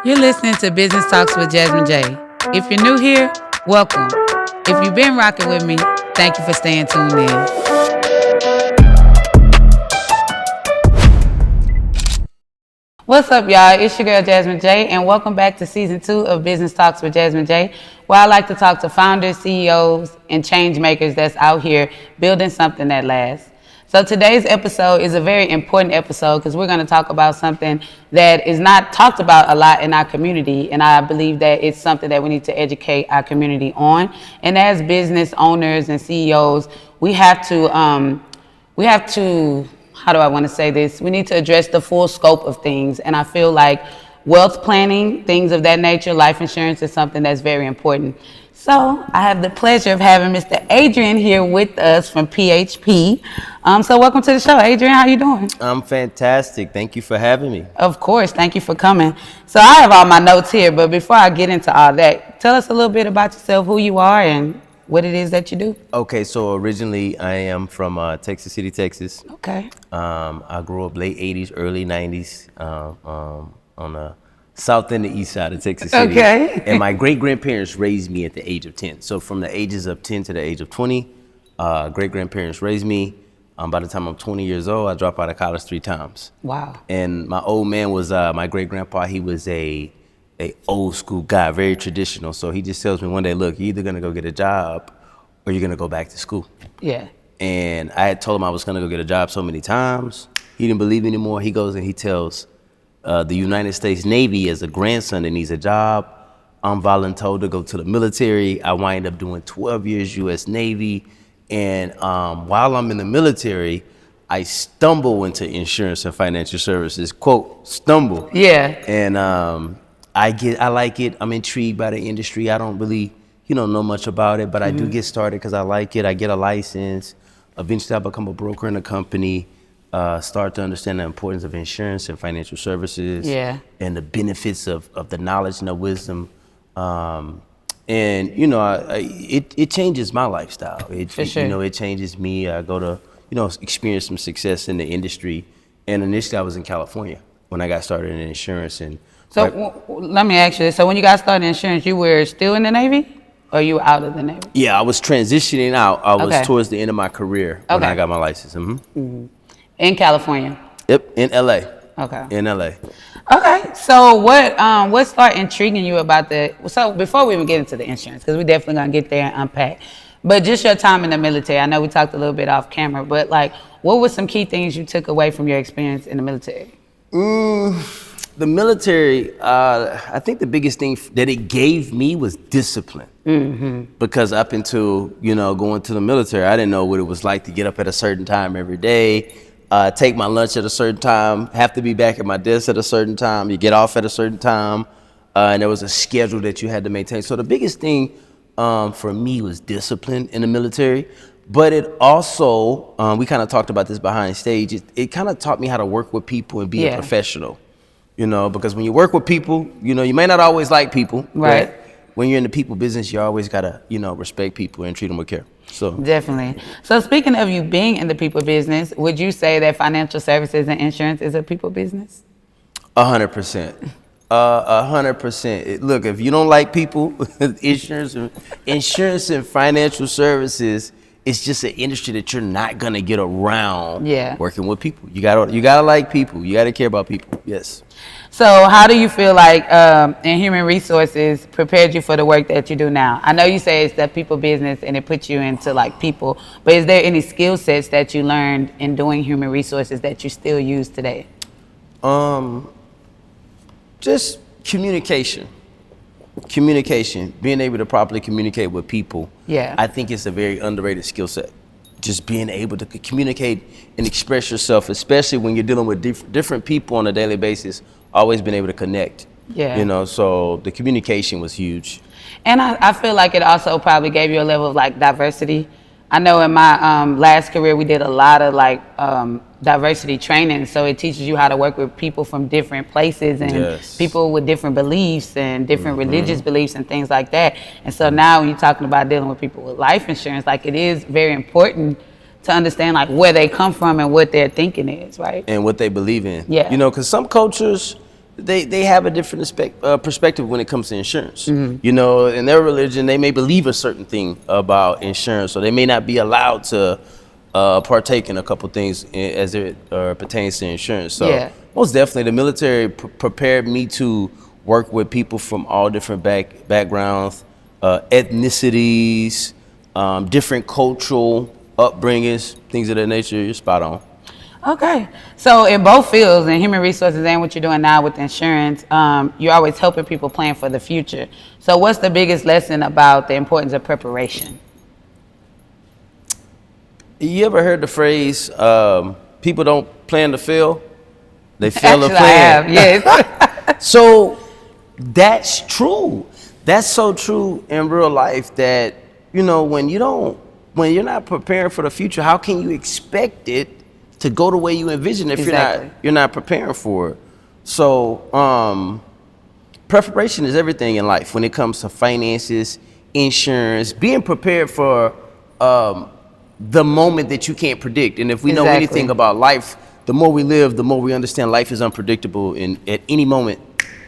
You're listening to Business Talks with Jazmin J. If you're new here, welcome. If you've been rocking with me, thank you for staying tuned in. What's up, y'all? It's your girl, Jazmin J, and welcome back to Season 2 of Business Talks with Jazmin J, where I like to talk to founders, CEOs, and change makers that's out here building something that lasts. So today's episode is a very important episode because we're going to talk about something that is not talked about a lot in our community, and I believe that it's something that we need to educate our community on. And as business owners and CEOs, we have to, how do I want to say this? We need to address the full scope of things, and I feel like wealth planning, things of that nature, life insurance is something that's very important. So I have the pleasure of having Mr. Adrian here with us from PHP. So welcome to the show, Adrian. How you doing? I'm fantastic. Thank you for having me. Of course. Thank you for coming. So I have all my notes here, but before I get into all that, tell us a little bit about yourself, who you are, and what it is that you do. Okay, so originally I am from Texas City, Texas. Okay. I grew up late 80s, early 90s on the south and the east side of Texas City. Okay. And my great-grandparents raised me at the age of 10. So from the ages of 10 to the age of 20, great-grandparents raised me. By the time I'm 20 years old, I dropped out of college 3 times. Wow. And my old man was, my great-grandpa, he was a old school guy, very traditional. So he just tells me one day, look, you're either gonna go get a job or you're gonna go back to school. Yeah. And I had told him I was gonna go get a job so many times. He didn't believe anymore. He goes and he tells the United States Navy as a grandson that needs a job. I'm voluntold to go to the military. I wind up doing 12 years U.S. Navy. And while I'm in the military, I stumble into insurance and financial services, quote, stumble. Yeah. And I like it. I'm intrigued by the industry. I don't really, know much about it, but I do get started because I like it. I get a license. Eventually I become a broker in a company. Start to understand the importance of insurance and financial services, and the benefits of the knowledge and the wisdom. And it changes my lifestyle. For sure. It changes me. I go to, experience some success in the industry. And initially I was in California when I got started in insurance. And so let me ask you this. So when you got started in insurance, you were still in the Navy? Or you were out of the Navy? Yeah, I was transitioning out. I was towards the end of my career when I got my license. In California? Yep, in LA. Okay. In LA. Okay, so what started intriguing you about so before we even get into the insurance, because we're definitely gonna get there and unpack, but just your time in the military. I know we talked a little bit off camera, but what were some key things you took away from your experience in the military? The military, I think the biggest thing that it gave me was discipline. Because up until, going to the military, I didn't know what it was like to get up at a certain time every day, take my lunch at a certain time, have to be back at my desk at a certain time, you get off at a certain time, and there was a schedule that you had to maintain. So the biggest thing for me was discipline in the military. But it also, we kind of talked about this behind stage, it kind of taught me how to work with people and be a professional. Because when you work with people, you may not always like people. Right. But when you're in the people business, you always gotta, respect people and treat them with care. So definitely. So speaking of you being in the people business, would you say that financial services and insurance is a people business? 100%. 100%. Look, if you don't like people, insurance and financial services, it's just an industry that you're not gonna get around working with people. You gotta like people. You gotta care about people. Yes. So how do you feel like in human resources prepared you for the work that you do now? I know you say it's the people business and it puts you into people, but is there any skill sets that you learned in doing human resources that you still use today? Just communication, being able to properly communicate with people. Yeah. I think it's a very underrated skill set. Just being able to communicate and express yourself, especially when you're dealing with different people on a daily basis, always been able to connect. Yeah. So the communication was huge. And I feel like it also probably gave you a level of diversity. I know in my last career, we did a lot of diversity training. So it teaches you how to work with people from different places and people with different beliefs and different religious beliefs and things like that. And so now when you're talking about dealing with people with life insurance, it is very important to understand where they come from and what their thinking is, right? And what they believe in. Yeah. Because some cultures, they have a different perspective when it comes to insurance. Mm-hmm. You know, in their religion, they may believe a certain thing about insurance, so they may not be allowed to partake in a couple things as it pertains to insurance. So Yeah. most definitely, the military prepared me to work with people from all different backgrounds, ethnicities, different cultural upbringings, things of that nature. You're spot on. Okay. So in both fields, in human resources and what you're doing now with insurance, you're always helping people plan for the future. So what's the biggest lesson about the importance of preparation? You ever heard the phrase, people don't plan to fail, they fail to Actually, plan? I have, yes. So that's true. That's so true in real life that, you know, when you're not preparing for the future, how can you expect it to go the way you envision if Exactly. you're not preparing for it? So preparation is everything in life when it comes to finances, insurance, being prepared for the moment that you can't predict. And if we know Exactly. anything about life, the more we live, the more we understand life is unpredictable, and at any moment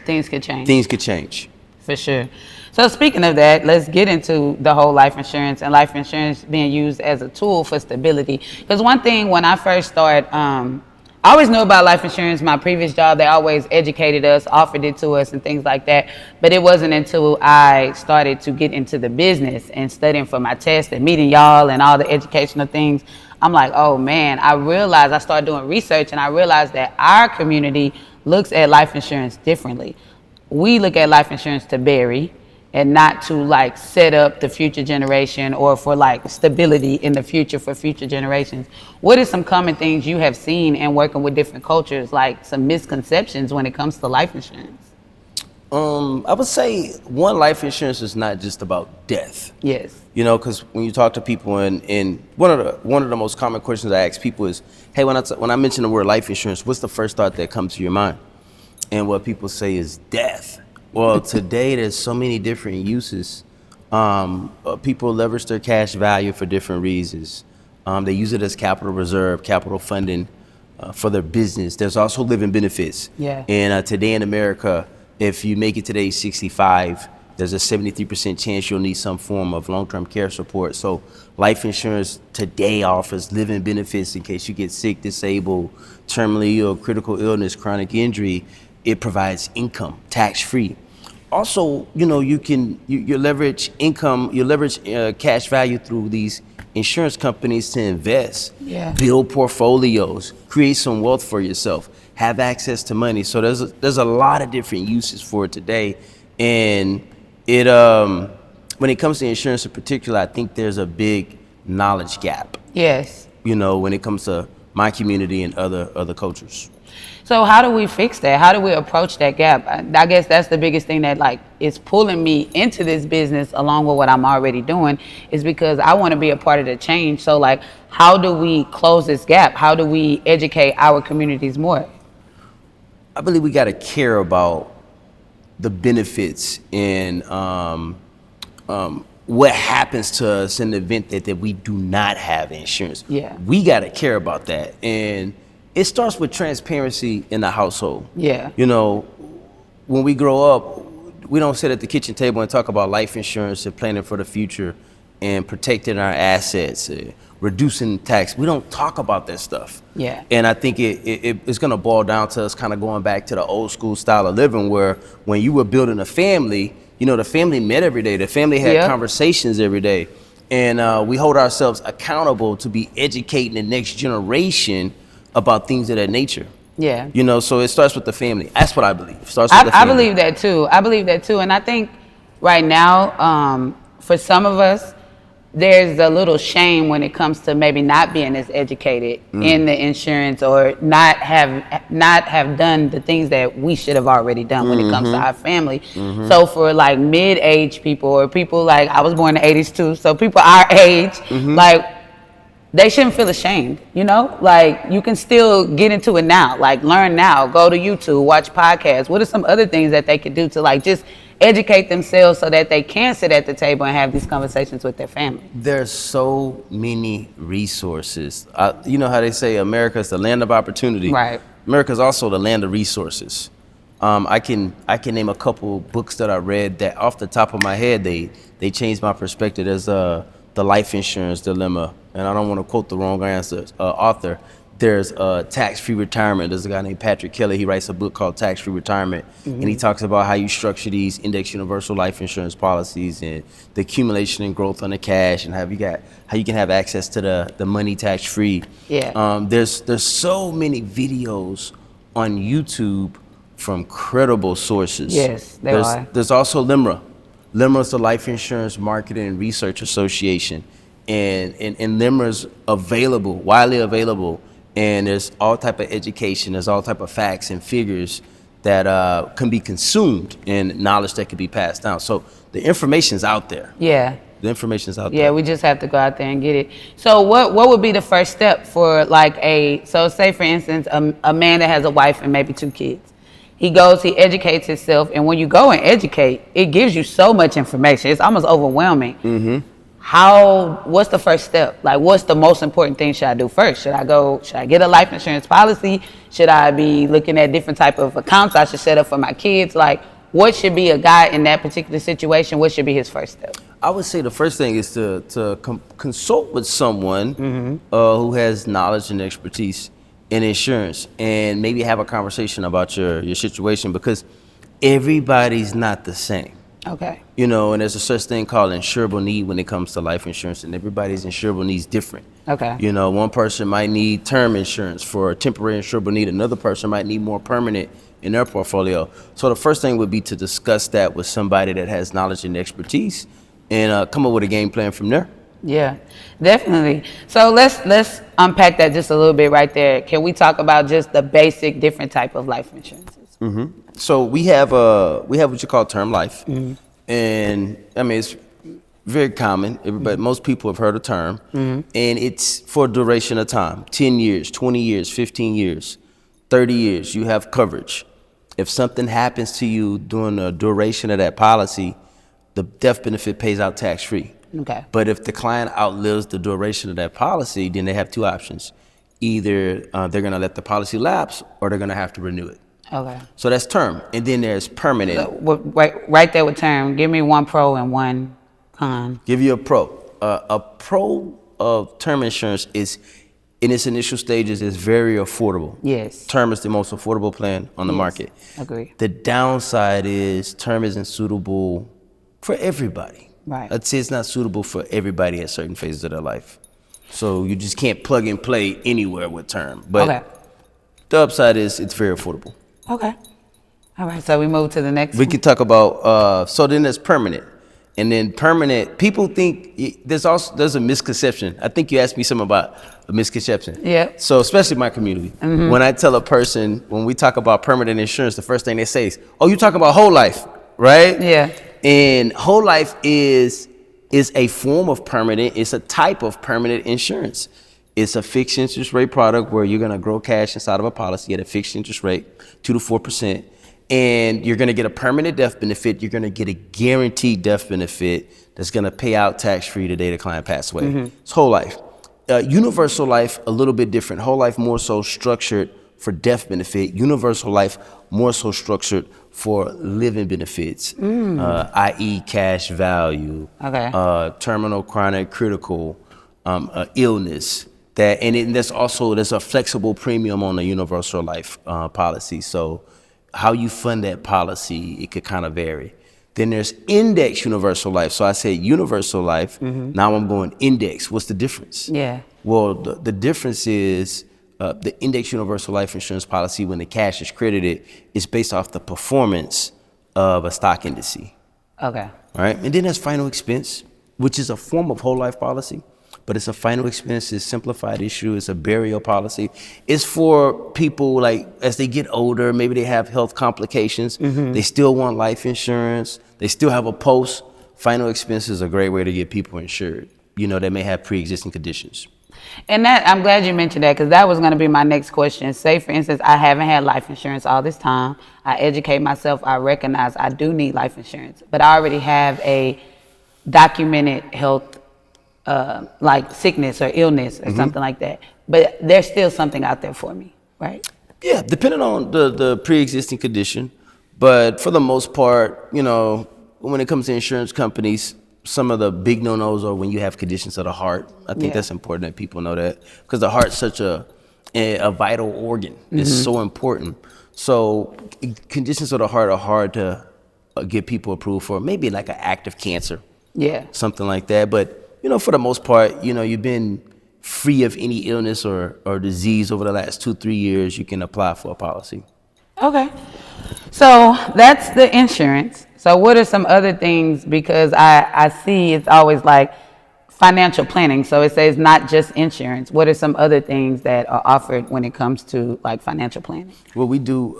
Things could change. things could change. For sure. So speaking of that, let's get into the whole life insurance and life insurance being used as a tool for stability. Because one thing when I first started, I always knew about life insurance. My previous job, they always educated us, offered it to us and things like that. But it wasn't until I started to get into the business and studying for my test and meeting y'all and all the educational things, I'm like, oh man, I started doing research and I realized that our community looks at life insurance differently. We look at life insurance to bury and not to like set up the future generation or for like stability in the future for future generations. What are some common things you have seen in working with different cultures, like some misconceptions when it comes to life insurance? I would say one, life insurance is not just about death. Yes. You know, because when you talk to people, and one of the most common questions I ask people is, hey, when I mention the word life insurance, what's the first thought that comes to your mind? And what people say is death. Well, today there's so many different uses. People leverage their cash value for different reasons. They use it as capital reserve, capital funding for their business. There's also living benefits. Yeah. And today in America, if you make it to age 65, there's a 73% chance you'll need some form of long-term care support. So life insurance today offers living benefits in case you get sick, disabled, terminally ill, critical illness, chronic injury. It provides income, tax-free. Also, you know, you leverage income, you leverage cash value through these insurance companies to invest, Yeah. build portfolios, create some wealth for yourself, have access to money. So there's a lot of different uses for it today. And it when it comes to insurance in particular, I think there's a big knowledge gap, Yes. you know, when it comes to my community and other cultures. So how do we fix that? How do we approach that gap? I guess that's the biggest thing that like is pulling me into this business along with what I'm already doing, is because I want to be a part of the change. So like, how do we close this gap? How do we educate our communities more? I believe we got to care about the benefits and what happens to us in the event that we do not have insurance. Yeah. We got to care about that. And it starts with transparency in the household. Yeah. You know, when we grow up, we don't sit at the kitchen table and talk about life insurance and planning for the future and protecting our assets, reducing tax. We don't talk about that stuff. Yeah. And I think it's going to boil down to us kind of going back to the old school style of living, where when you were building a family, you know, the family met every day. The family had Yep. conversations every day. And we hold ourselves accountable to be educating the next generation about things of that nature. Yeah. You know, so it starts with the family. That's what I believe. It starts with the I family. believe that too. I believe that too. And I think right now, for some of us, there's a little shame when it comes to maybe not being as educated in the insurance, or not have done the things that we should have already done when it comes to our family. So for like mid-age people, or people like, I was born in the 80s too, so people our age, like, they shouldn't feel ashamed, you know? Like, you can still get into it now, like learn now, go to YouTube, watch podcasts. What are some other things that they could do to like just educate themselves so that they can sit at the table and have these conversations with their family? There's so many resources. You know how they say America is the land of opportunity. Right. America is also the land of resources. I can name a couple books that I read that off the top of my head they changed my perspective. There's the Life Insurance Dilemma, and I don't want to quote the wrong author. There's Tax-Free Retirement. There's a guy named Patrick Kelly. He writes a book called Tax-Free Retirement, and he talks about how you structure these index universal life insurance policies and the accumulation and growth on the cash, and how you can have access to the money tax-free. Yeah. There's so many videos on YouTube from credible sources. Yes, there are. There's also LIMRA. LIMRA is the Life Insurance Marketing and Research Association, and LIMRA's widely available, and there's all type of education, there's all type of facts and figures that can be consumed and knowledge that can be passed down. So the information's out there. Yeah. The information's out there. Yeah, we just have to go out there and get it. So what would be the first step for so say for instance, a man that has a wife and maybe 2 kids. He goes, he educates himself, and when you go and educate, it gives you so much information. It's almost overwhelming. Mm-hmm. What's the first step? Like, what's the most important thing should I do first? Should I get a life insurance policy? Should I be looking at different type of accounts I should set up for my kids? Like, what should be a guy in that particular situation? What should be his first step? I would say the first thing is to consult with someone who has knowledge and expertise in insurance, and maybe have a conversation about your situation, because everybody's not the same. Okay. And there's a such thing called insurable need when it comes to life insurance, and everybody's insurable needs different. Okay. One person might need term insurance for a temporary insurable need. Another person might need more permanent in their portfolio. So the first thing would be to discuss that with somebody that has knowledge and expertise, and come up with a game plan from there. Yeah, definitely. So let's unpack that just a little bit right there. Can we talk about just the basic different type of life insurances? Mm-hmm. So we have what you call term life, and I mean it's very common. Most people have heard of term, and it's for a duration of time: 10 years, 20 years, 15 years, 30 years. You have coverage. If something happens to you during the duration of that policy, the death benefit pays out tax-free. Okay. But if the client outlives the duration of that policy, then they have 2 options. Either they're going to let the policy lapse, or they're going to have to renew it. Okay. So that's term. And then there's permanent. Right there with term, give me one pro and one con. Give you a pro. A pro of term insurance is, in its initial stages, is very affordable. Yes. Term is the most affordable plan on the market. Agree. The downside is term isn't suitable for everybody. Right. I'd say it's not suitable for everybody at certain phases of their life. So you just can't plug and play anywhere with term. But the upside is it's very affordable. Okay. All right, so we move to the next We one. can talk about, so then there's permanent. And then permanent, people think, there's a misconception. I think you asked me something about a misconception. Yeah. So especially my community. When I tell a person, when we talk about permanent insurance, the first thing they say is, oh, you talking about whole life, right? Yeah. And whole life is a form of permanent. It's a type of permanent insurance. It's a fixed interest rate product where you're going to grow cash inside of a policy at a fixed interest rate, 2 to 4%. And you're going to get a permanent death benefit. You're going to get a guaranteed death benefit that's going to pay out tax-free the day the client passed away. It's whole life. Universal life, a little bit different. Whole life more so structured for death benefit. Universal life more so structured for living benefits, i.e. cash value, terminal, chronic, critical illness. There's a flexible premium on the universal life policy. So how you fund that policy, it could kind of vary. Then there's index universal life. So I said universal life. Now I'm going index. What's the difference? Yeah. Well, the difference is the index universal life insurance policy, when the cash is credited, is based off the performance of a stock index. Okay. Right? And then there's final expense, which is a form of whole life policy, but it's a final expense, it's a simplified issue, it's a burial policy. It's for people, like, as they get older, maybe they have health complications, they still want life insurance, they still have a post. Final expense is a great way to get people insured, that may have pre-existing conditions. And that, I'm glad you mentioned that, because that was going to be my next question. Say, for instance, I haven't had life insurance all this time. I educate myself. I recognize I do need life insurance, but I already have a documented health, like sickness or illness or something like that. But there's still something out there for me, right? Yeah, depending on the pre-existing condition. But for the most part, when it comes to insurance companies, some of the big no-nos are when you have conditions of the heart. I think Yeah. that's important that people know that, because the heart's such a vital organ. It's so important. So conditions of the heart are hard to get people approved for. Maybe like an active cancer, Yeah. something like that. But for the most part, you've been free of any illness or disease over the last 2-3 years. You can apply for a policy. Okay. So that's the insurance. So what are some other things? Because I see it's always like financial planning. So it says not just insurance. What are some other things that are offered when it comes to like financial planning? What we do,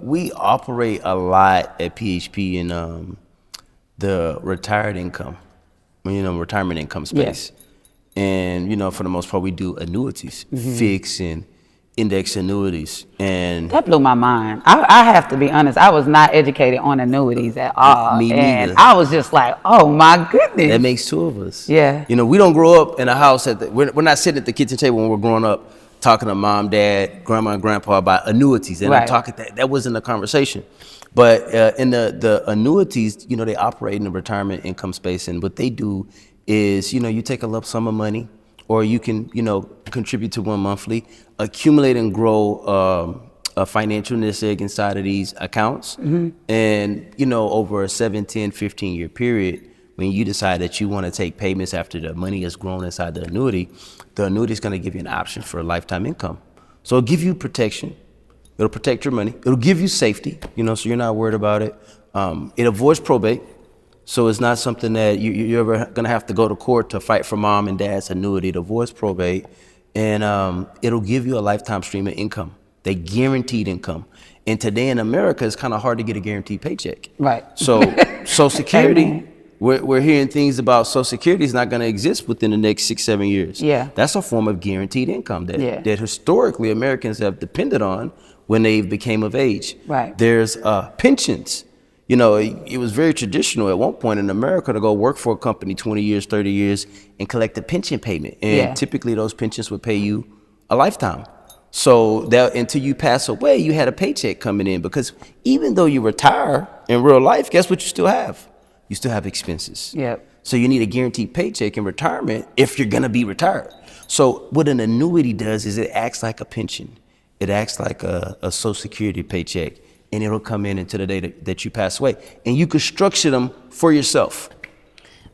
we operate a lot at PHP in the retired income, retirement income space. And, for the most part, we do annuities, fixed and index annuities. And That blew my mind. I have to be honest. I was not educated on annuities at all. me and neither. I was just like, oh my goodness. That makes two of us. Yeah. We don't grow up in a house we're not sitting at the kitchen table when we're growing up talking to mom, dad, grandma, and grandpa about annuities. And I'm talking that wasn't the conversation. But in the annuities, they operate in the retirement income space, and what they do is, you take a lump sum of money, or you can, contribute to one monthly, accumulate and grow a financial nest egg inside of these accounts. And, over a 7, 10, 15-year period, when you decide that you want to take payments after the money has grown inside the annuity is going to give you an option for a lifetime income. So it'll give you protection. It'll protect your money. It'll give you safety, so you're not worried about it. It avoids probate. So it's not something that you're ever going to have to go to court to fight for mom and dad's annuity. It avoids probate. And it'll give you a lifetime stream of income, the guaranteed income. And today in America, it's kind of hard to get a guaranteed paycheck. Right. So Social Security, we're hearing things about Social Security is not going to exist within the next 6-7 years. Yeah. That's a form of guaranteed income that historically Americans have depended on when they became of age. Right. There's pensions. It was very traditional at one point in America to go work for a company 20 years, 30 years, and collect a pension payment. And typically those pensions would pay you a lifetime. So that until you pass away, you had a paycheck coming in, because even though you retire in real life, guess what you still have? You still have expenses. Yep. So you need a guaranteed paycheck in retirement if you're gonna be retired. So what an annuity does is it acts like a pension. It acts like a Social Security paycheck, and it'll come in until the day that you pass away. And you can structure them for yourself.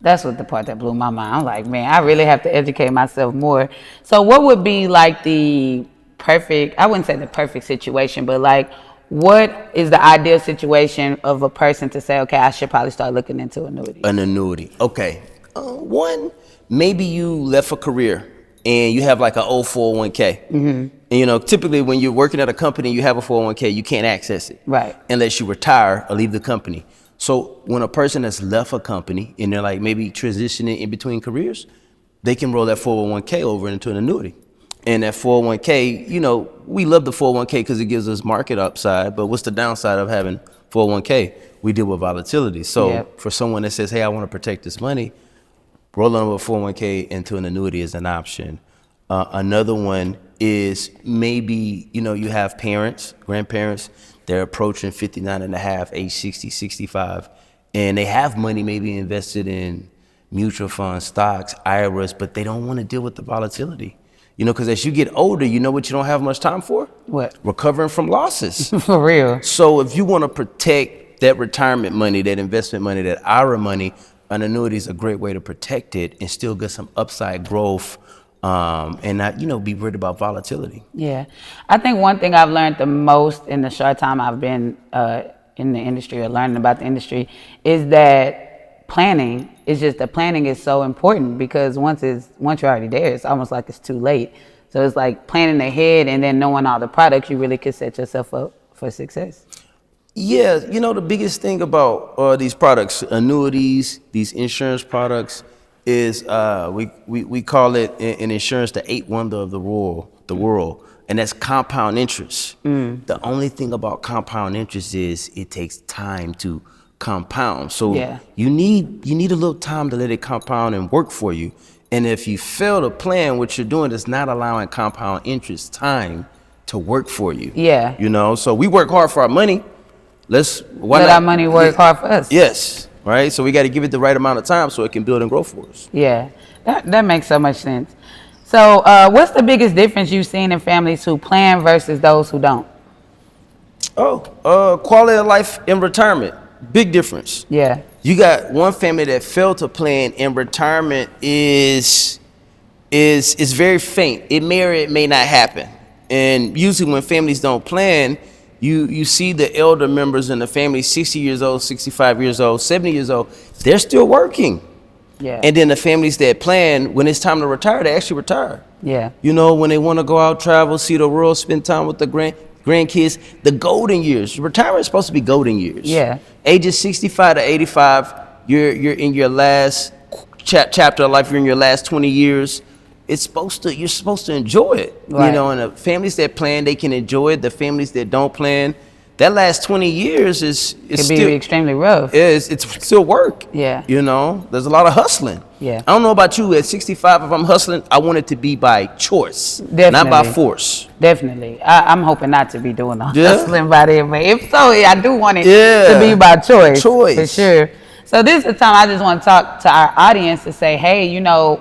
That's what the part that blew my mind. I'm like, man, I really have to educate myself more. So what would be like the perfect, I wouldn't say the perfect situation, but like, what is the ideal situation of a person to say, okay, I should probably start looking into annuities? An annuity. Okay. One, maybe you left a career and you have like an old 401k. And typically when you're working at a company, you have a 401k, you can't access it. Right. Unless you retire or leave the company. So when a person has left a company and they're like maybe transitioning in between careers, they can roll that 401k over into an annuity. And that 401k, we love the 401k because it gives us market upside, but what's the downside of having 401k? We deal with volatility. So for someone that says, hey, I want to protect this money, rolling over a 401k into an annuity is an option. Another one is maybe, you have parents, grandparents, they're approaching 59 and a half, age 60, 65, and they have money maybe invested in mutual funds, stocks, IRAs, but they don't want to deal with the volatility. Because as you get older, you know what you don't have much time for? What? Recovering from losses. For real. So if you want to protect that retirement money, that investment money, that IRA money, an annuity is a great way to protect it and still get some upside growth, and not, be worried about volatility. Yeah. I think one thing I've learned the most in the short time I've been in the industry or learning about the industry is that planning is so important, because once you're already there, it's almost like it's too late. So it's like planning ahead and then knowing all the products, you really could set yourself up for success. Yeah, the biggest thing about these products, annuities, these insurance products, is we call it in insurance the eighth wonder of the world, and that's compound interest. The only thing about compound interest is it takes time to compound. So you need a little time to let it compound and work for you. And if you fail to plan, what you're doing is not allowing compound interest time to work for you. Yeah. So we work hard for our money. Why Let not our money work hard for us. Yes, right. So we got to give it the right amount of time so it can build and grow for us. Yeah, that makes so much sense. So, what's the biggest difference you've seen in families who plan versus those who don't? Quality of life in retirement, big difference. Yeah, You got one family that failed to plan in retirement is very faint. It may or it may not happen. And usually when families don't plan, you see the elder members in the family, 60 years old, 65 years old, 70 years old, they're still working. yeah, And then the families that plan, when it's time to retire, they actually retire. yeah, You know, when they want to go out, travel, see the world, spend time with the grandkids, the golden years. Retirement is supposed to be golden years. yeah, Ages 65 to 85, you're in your last chapter of life, you're in your last 20 years. You're supposed to enjoy it. Right. You know, and the families that plan, they can enjoy it. The families that don't plan, that last 20 years is Could still be extremely rough. it's still work. Yeah. You know, there's a lot of hustling. Yeah. I don't know about you. At 65, if I'm hustling, I want it to be by choice, not Definitely. by force. Definitely. I'm hoping not to be doing all Yeah. hustling by then, but if so, I do want it Yeah. to be by choice. Choice. For sure. So this is the time I just want to talk to our audience to say, hey, you know,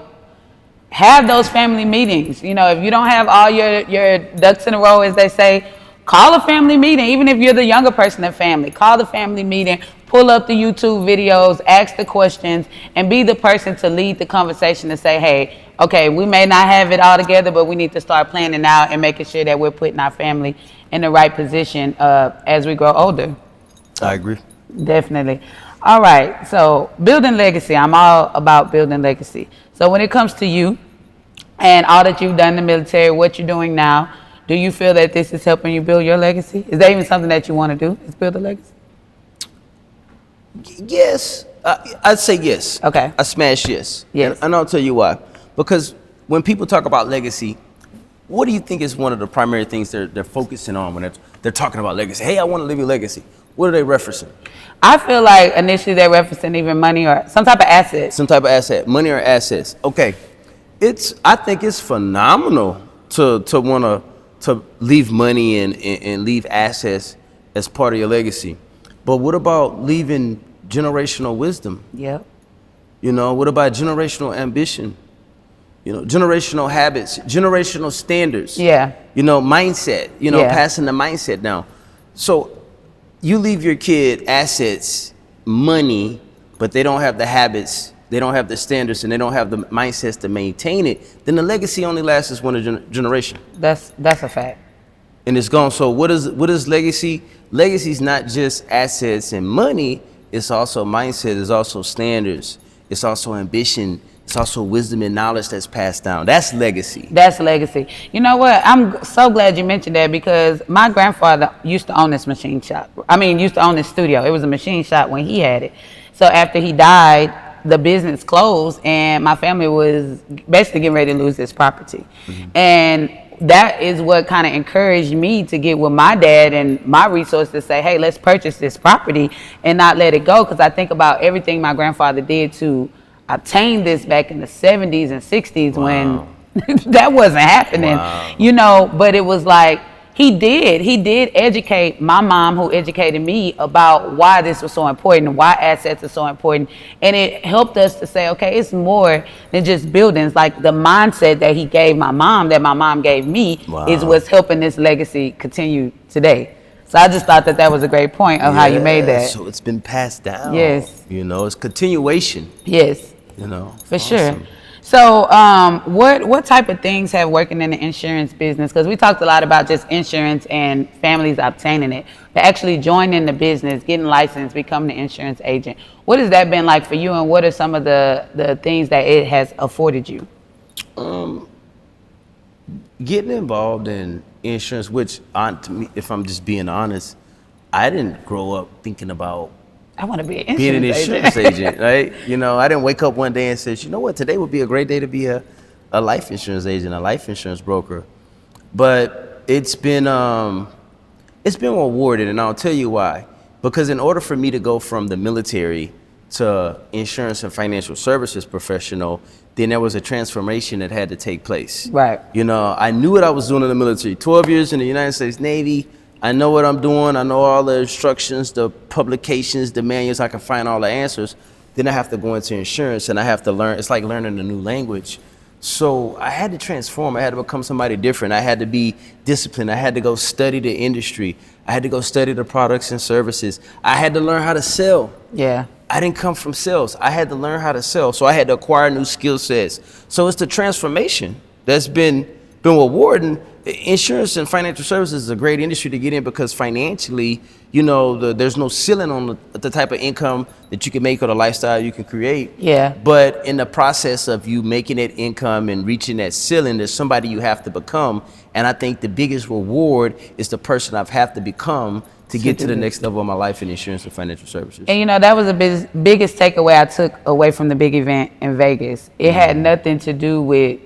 have those family meetings. You know, if you don't have all your ducks in a row, as they say, call a family meeting. Even if you're the younger person in the family, call the family meeting, pull up the YouTube videos, ask the questions, and be the person to lead the conversation to say, hey, okay, we may not have it all together, but we need to start planning now and making sure that we're putting our family in the right position as we grow older. I agree. Definitely. All right. So building legacy. I'm all about building legacy. So when it comes to you and all that you've done in the military, what you're doing now, do you feel that this is helping you build your legacy? Is that even something that you want to do? Is build a legacy? Yes, I'd say yes. Okay. I smash yes. Yes. And I'll tell you why. Because when people talk about legacy, what do you think is one of the primary things they're focusing on when they're talking about legacy? Hey, I want to leave a legacy. What are they referencing? I feel like initially they're referencing even money or some type of asset. Some type of asset, money or assets. Okay, I think it's phenomenal to want to leave money and leave assets as part of your legacy. But what about leaving generational wisdom? Yep. You know, what about generational ambition? You know, generational habits, generational standards. Yeah. You know, mindset, Yeah. passing the mindset down. So you leave your kid assets, money, but they don't have the habits, they don't have the standards, and they don't have the mindsets to maintain it, then the legacy only lasts as one generation. That's a fact. And it's gone. So what is legacy? Legacy is not just assets and money, it's also mindset, it's also standards, it's also ambition, it's also wisdom and knowledge that's passed down. That's legacy. That's legacy. You know what? I'm so glad you mentioned that because my grandfather used to own this machine shop. Used to own this studio. It was a machine shop when he had it. So after he died, the business closed and my family was basically getting ready to lose this property. Mm-hmm. And that is what kind of encouraged me to get with my dad and my resources to say, hey, let's purchase this property and not let it go. Because I think about everything my grandfather did to obtain this back in the 70s and 60s. Wow. When that wasn't happening, wow. But it was like, he did educate my mom, who educated me about why this was so important and why assets are so important. And it helped us to say, okay, it's more than just buildings. Like the mindset that he gave my mom, that my mom gave me, wow. is what's helping this legacy continue today. So I just thought that was a great point of how you made that. So it's been passed down. Yes. It's continuation. Yes. awesome. For sure. So what type of things have working in the insurance business? Because we talked a lot about just insurance and families obtaining it, but actually joining the business, getting licensed, becoming an insurance agent. What has that been like for you, and what are some of the things that it has afforded you? Getting involved in insurance, which to me, if I'm just being honest, I didn't grow up thinking about I want to be being an insurance agent, right? I didn't wake up one day and say, you know what, today would be a great day to be a life insurance agent, a life insurance broker. But it's been rewarded, and I'll tell you why. Because in order for me to go from the military to insurance and financial services professional, then there was a transformation that had to take place. Right. I knew what I was doing in the military. 12 years in the United States Navy, I know what I'm doing. I know all the instructions, the publications, the manuals. I can find all the answers. Then I have to go into insurance and I have to learn. It's like learning a new language. So I had to transform. I had to become somebody different. I had to be disciplined. I had to go study the industry. I had to go study the products and services. I had to learn how to sell. Yeah. I didn't come from sales. I had to learn how to sell. So I had to acquire new skill sets. So it's the transformation that's been rewarding. Insurance and financial services is a great industry to get in because financially, there's no ceiling on the type of income that you can make or the lifestyle you can create. Yeah. But in the process of you making that income and reaching that ceiling, there's somebody you have to become. And I think the biggest reward is the person I've have to become to get to the next level of my life in insurance and financial services. And that was the biggest takeaway I took away from the big event in Vegas. It had nothing to do with,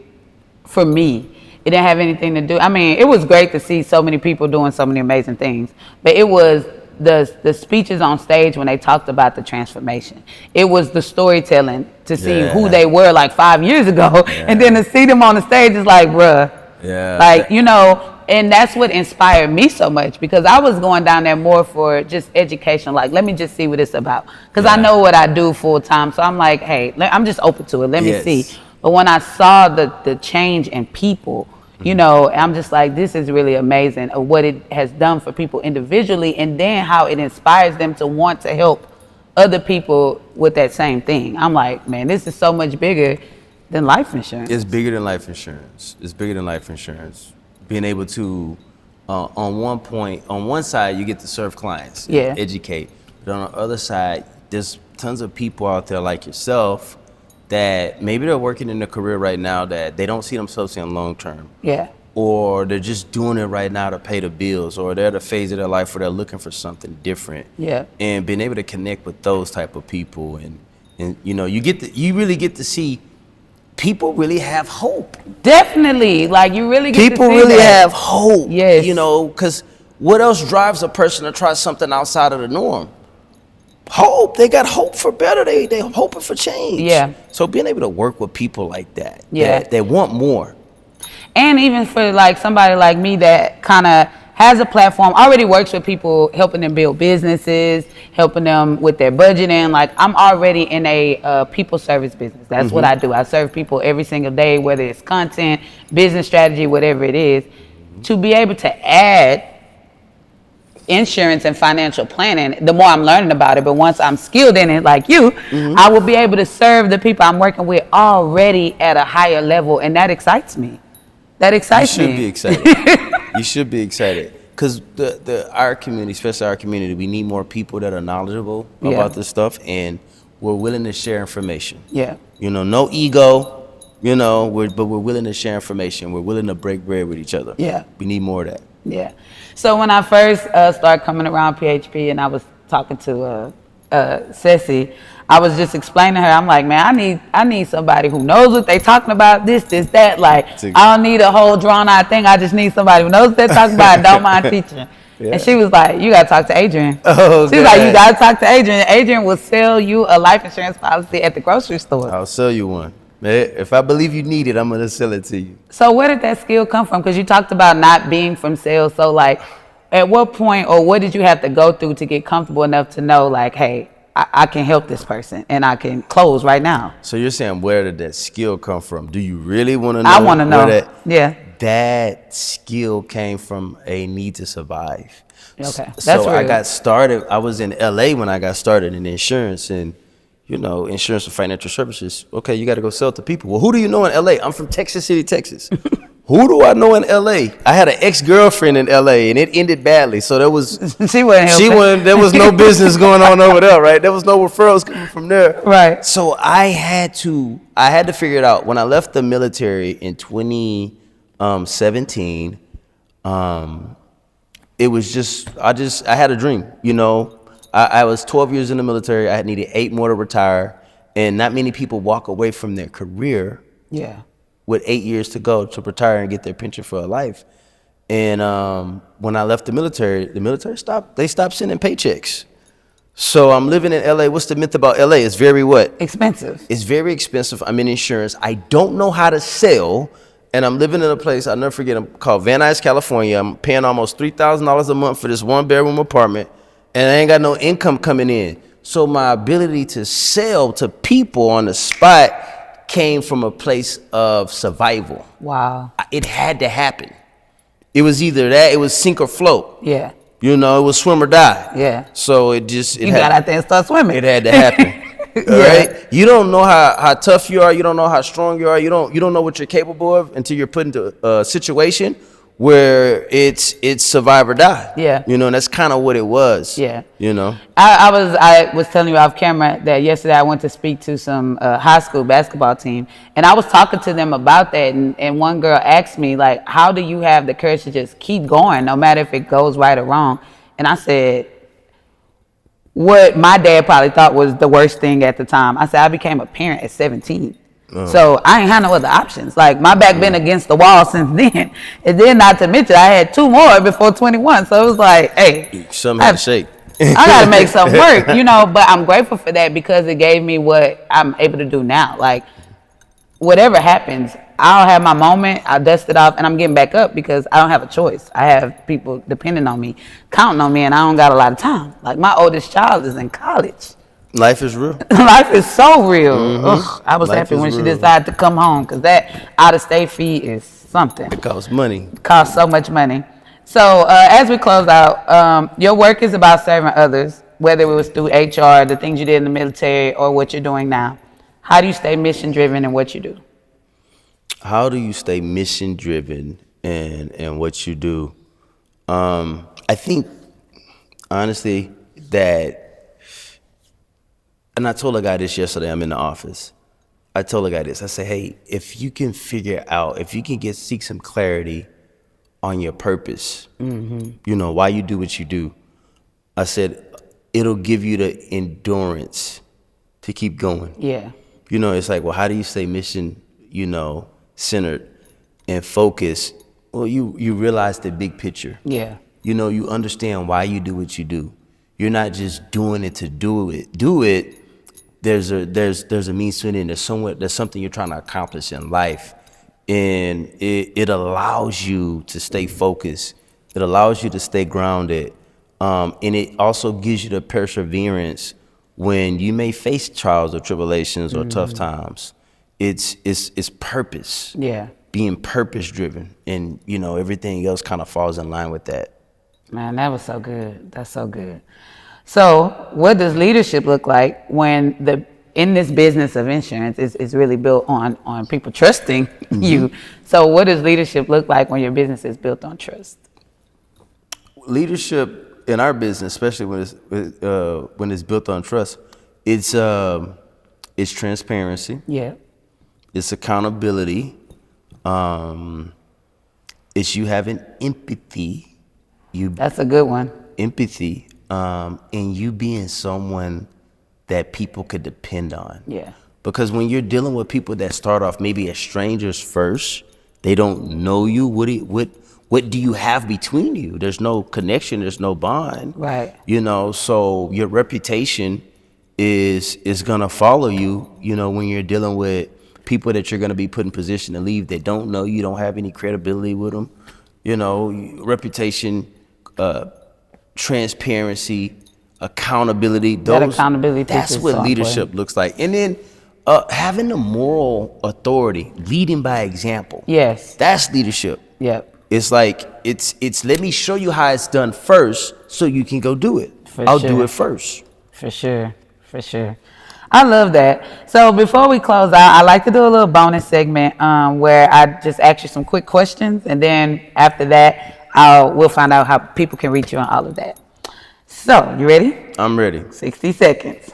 for me, it didn't have anything to do. I mean, it was great to see so many people doing so many amazing things, but it was the speeches on stage when they talked about the transformation. It was the storytelling to see who they were like 5 years ago, and then to see them on the stage is like, bruh, like, and that's what inspired me so much, because I was going down there more for just education. Like, let me just see what it's about, because I know what I do full time. So I'm like, hey, I'm just open to it. Let me see. But when I saw the change in people, I'm just like, this is really amazing of what it has done for people individually, and then how it inspires them to want to help other people with that same thing. I'm like, man, this is so much bigger than life insurance. It's bigger than life insurance. It's bigger than life insurance. Being able to, on one side, you get to serve clients, educate. But on the other side, there's tons of people out there like yourself that maybe they're working in a career right now that they don't see themselves in long term. Yeah. Or they're just doing it right now to pay the bills, or they're at a phase of their life where they're looking for something different. Yeah. And being able to connect with those type of people, and you really get to see people really have hope. Definitely. Like, you really get people to see really that. have hope. Yes. Because what else drives a person to try something outside of the norm? Hope. They got hope for better. They hoping for change. Yeah. So being able to work with people like that, they want more. And even for like somebody like me that kind of has a platform, already works with people, helping them build businesses, helping them with their budgeting. Like, I'm already in a people service business. That's what I do. I serve people every single day, whether it's content, business strategy, whatever it is. To be able to add insurance and financial planning, the more I'm learning about it, but once I'm skilled in it like you, I will be able to serve the people I'm working with already at a higher level, and that excites me. That excites me. You should be excited. You should be excited, because our community, especially our community, we need more people that are knowledgeable about this stuff, and we're willing to share information. Yeah. No ego, but we're willing to share information. We're willing to break bread with each other. Yeah. We need more of that. Yeah. So when I first started coming around PHP, and I was talking to Ceci, I was just explaining to her, I'm like, man, I need somebody who knows what they talking about, this, that. Like, I don't need a whole drawn out thing. I just need somebody who knows what they're talking about and don't mind teaching. Yeah. And she was like, you got to talk to Adrian. Oh, she was like, you got to talk to Adrian. Adrian will sell you a life insurance policy at the grocery store. I'll sell you one. If I believe you need it, I'm going to sell it to you. So where did that skill come from? Because you talked about not being from sales. So, like, at what point or what did you have to go through to get comfortable enough to know, like, hey, I can help this person and I can close right now? So you're saying, where did that skill come from? Do you really want to know? I want to know. That skill came from a need to survive. Okay. So I got started. I was in LA when I got started in insurance, and insurance and financial services. Okay, you got to go sell to people. Well, who do you know in LA? I'm from Texas City, Texas. Who do I know in LA? I had an ex-girlfriend in LA, and it ended badly. So there was there was no business going on over there, right? There was no referrals coming from there. Right. So I had to figure it out. When I left the military in 2017, it was just I had a dream, I was 12 years in the military. I had needed 8 more to retire, and not many people walk away from their career with 8 years to go to retire and get their pension for a life. And when I left the military stopped sending paychecks. So I'm living in LA. What's the myth about LA? It's very what? Expensive. It's very expensive. I'm in insurance. I don't know how to sell. and I'm living in a place I'll never forget. I'm called Van Nuys, California. I'm paying almost $3,000 a month for this 1-bedroom apartment, and I ain't got no income coming in. So my ability to sell to people on the spot came from a place of survival. Wow. It had to happen. It was either that, it was sink or float. Yeah. You know, it was swim or die. Yeah. So it just You got out there and start swimming. It had to happen. All right. You don't know how tough you are. You don't know how strong you are. You don't know what you're capable of until you're put into a situation where it's survive or die. Yeah. You know, and that's kind of what it was. Yeah. You know. I was telling you off camera that yesterday I went to speak to some high school basketball team, and I was talking to them about that, and one girl asked me, like, how do you have the courage to just keep going no matter if it goes right or wrong? And I said, what my dad probably thought was the worst thing at the time. I said, I became a parent at 17. So I ain't had no other options. Like, my back been against the wall since then. And then, not to mention, I had 2 more before 21. So it was like, hey, something had to shake. I got to make something work, you know. But I'm grateful for that because it gave me what I'm able to do now. Like, whatever happens, I'll have my moment, I'll dust it off, and I'm getting back up because I don't have a choice. I have people depending on me, counting on me, and I don't got a lot of time. Like, my oldest child is in college. Life is real. Life is so real. Mm-hmm. I was Life happy is when she real. decided to come home because that out-of-state fee is something. It costs money. Costs so much money. So as we close out, your work is about serving others, whether it was through HR, the things you did in the military, or what you're doing now. How do you stay mission-driven in what you do? How do you stay mission-driven in what you do? I think, honestly, that, and I told a guy this yesterday, I'm in the office. I told a guy this, I said, hey, if you can figure out, if you can seek some clarity on your purpose, you know, why you do what you do, I said, it'll give you the endurance to keep going. Yeah. You know, it's like, well, how do you stay mission, you know, centered and focused? Well, you realize the big picture. Yeah. You know, you understand why you do what you do. You're not just doing it to do it. There's a means to it, and there's something you're trying to accomplish in life, and it allows you to stay focused. It allows you to stay grounded, and it also gives you the perseverance when you may face trials or tribulations or tough times. It's purpose. Yeah. Being purpose driven, and you know, everything else kind of falls in line with that. Man, that was so good. That's so good. So what does leadership look like when in this business of insurance is really built on people trusting you? So what does leadership look like when your business is built on trust? Leadership in our business, especially when it's built on trust, it's transparency. Yeah. It's accountability. It's you having empathy. That's a good one. Empathy, and you being someone that people could depend on. Yeah. Because when you're dealing with people that start off maybe as strangers first, they don't know you. What do you have between you? There's no connection. There's no bond. Right. You know, so your reputation is gonna follow you. You know, when you're dealing with people that you're gonna be put in position to leave that don't know you, don't have any credibility with them. You know, reputation, transparency, accountability. That's what leadership looks like. And then having the moral authority, leading by example. Yes. That's leadership. Yep. It's like it's let me show you how it's done first so you can go do it. I'll do it first. For sure. For sure. I love that. So before we close out, I like to do a little bonus segment where I just ask you some quick questions, and then after that, we'll find out how people can reach you on all of that. So, you ready? I'm ready. 60 seconds.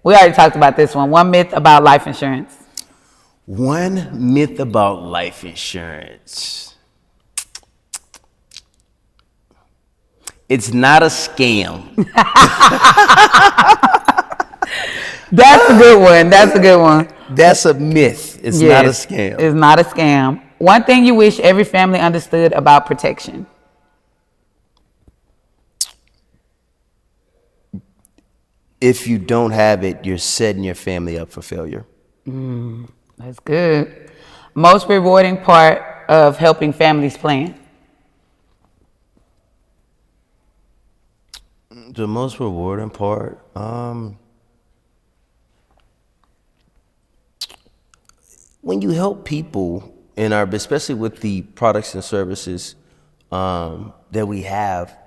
We already talked about this one. One myth about life insurance. One myth about life insurance. It's not a scam. That's a good one. That's a good one. That's a myth. It's not a scam. It's not a scam. One thing you wish every family understood about protection. If you don't have it, you're setting your family up for failure. That's good. Most rewarding part of helping families plan? The most rewarding part, when you help people especially with the products and services that we have,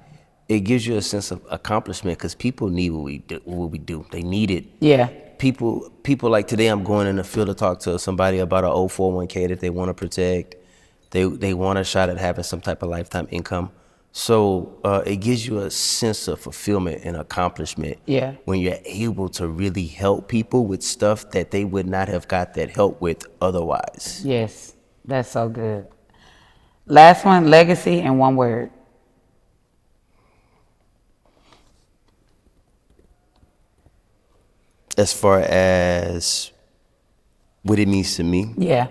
it gives you a sense of accomplishment because people need what we do. They need it. Yeah. People like today, I'm going in the field to talk to somebody about an old 401k that they want to protect. They want a shot at having some type of lifetime income. So it gives you a sense of fulfillment and accomplishment when you're able to really help people with stuff that they would not have got that help with otherwise. Yes, that's so good. Last one, legacy in one word. As far as what it means to me? Yeah.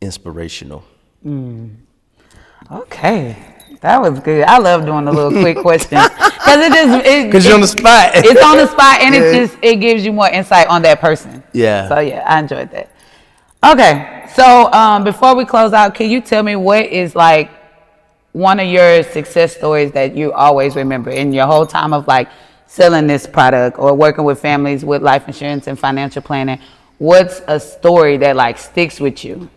Inspirational. Okay, that was good. I love doing the little quick questions because You're on the spot. It's on the spot, and it gives you more insight on that person. Yeah. So yeah, I enjoyed that. Okay, so before we close out, can you tell me what is like one of your success stories that you always remember in your whole time of like selling this product or working with families with life insurance and financial planning? What's a story that like sticks with you?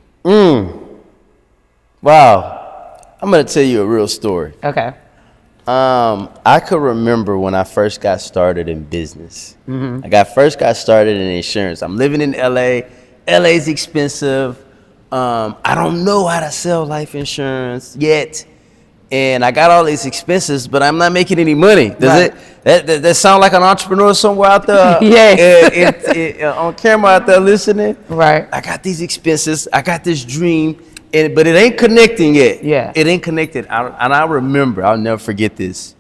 Wow. I'm going to tell you a real story. Okay. I could remember when I first got started in business. I first got started in insurance. I'm living in LA. LA's expensive. I don't know how to sell life insurance yet. And I got all these expenses, but I'm not making any money. Does that sound like an entrepreneur somewhere out there? Yes. On camera out there listening? Right. I got these expenses. I got this dream, but it ain't connecting yet. Yeah. It ain't connected. And I remember, I'll never forget this.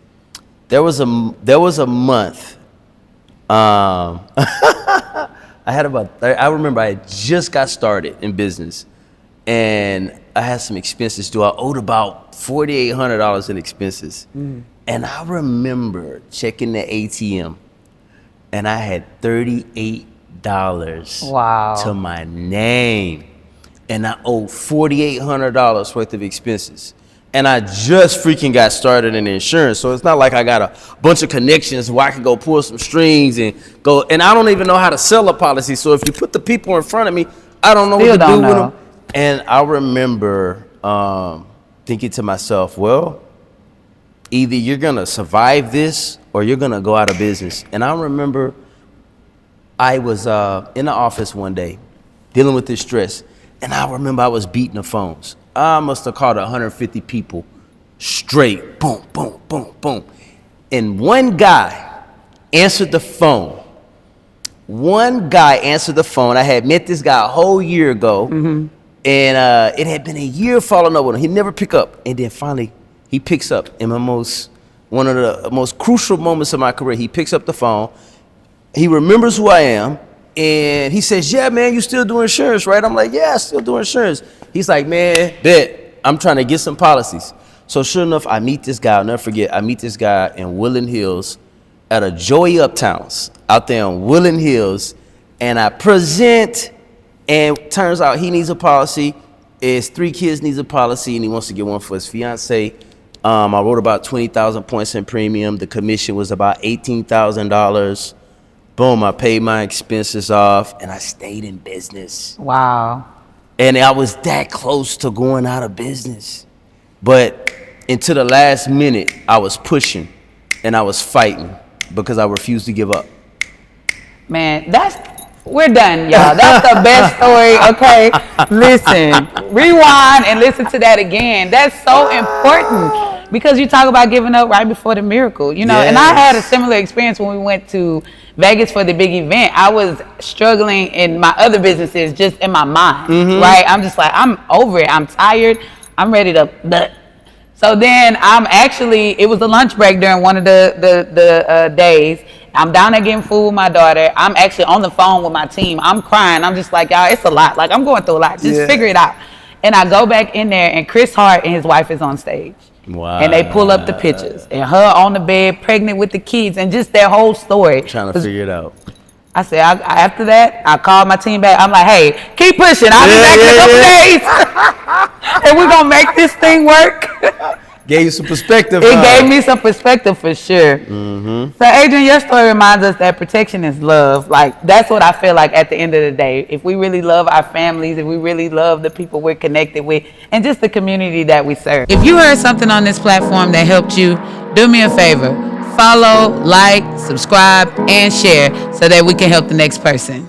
There was a month. I remember I had just got started in business, and I had some expenses due. I owed about $4,800 in expenses. And I remember checking the ATM, and I had $38 to my name. And I owed $4,800 worth of expenses. And I just freaking got started in insurance. So it's not like I got a bunch of connections where I can go pull some strings and go. And I don't even know how to sell a policy. So if you put the people in front of me, I don't know what to do with them. And I remember thinking to myself, well, either you're going to survive this or you're going to go out of business. And I remember I was in the office one day dealing with this stress. And I remember I was beating the phones. I must have called 150 people straight. Boom, boom, boom, boom. And one guy answered the phone. I had met this guy a whole year ago. And it had been a year following up with him. He'd never pick up. And then finally, he picks up in one of the most crucial moments of my career. He picks up the phone. He remembers who I am. And he says, yeah, man, you still do insurance, right? I'm like, yeah, I still do insurance. He's like, man, bet, I'm trying to get some policies. So sure enough, I meet this guy. I'll never forget. I meet this guy in Woodland Hills at a Joey Uptowns out there in Woodland Hills. And I present, and turns out he needs a policy. His 3 kids needs a policy, and he wants to get one for his fiance. I wrote about 20,000 points in premium. The commission was about $18,000. Boom, I paid my expenses off, and I stayed in business. Wow. And I was that close to going out of business. But until the last minute, I was pushing, and I was fighting because I refused to give up. Man, we're done, y'all. That's the best story, okay? Listen, rewind and listen to that again. That's so important because you talk about giving up right before the miracle, you know? Yes. And I had a similar experience when we went to Vegas for the big event. I was struggling in my other businesses just in my mind, right? I'm just like, I'm over it. I'm tired. I'm ready to. So then it was a lunch break during one of the days. I'm down there getting food with my daughter. I'm actually on the phone with my team. I'm crying. I'm just like, y'all, it's a lot. Like, I'm going through a lot. Just figure it out. And I go back in there, and Chris Hart and his wife is on stage. Wow. And they pull up the pictures, and her on the bed, pregnant with the kids, and just their whole story. Trying to figure it out. I said, after that, I called my team back. I'm like, hey, keep pushing. I'll be back in a couple days. And we're going to make this thing work. Gave you some perspective. It gave me some perspective for sure. Mm-hmm. So, Adrian, your story reminds us that protection is love. Like, that's what I feel like at the end of the day. If we really love our families, if we really love the people we're connected with, and just the community that we serve. If you heard something on this platform that helped you, do me a favor. Follow, like, subscribe, and share so that we can help the next person.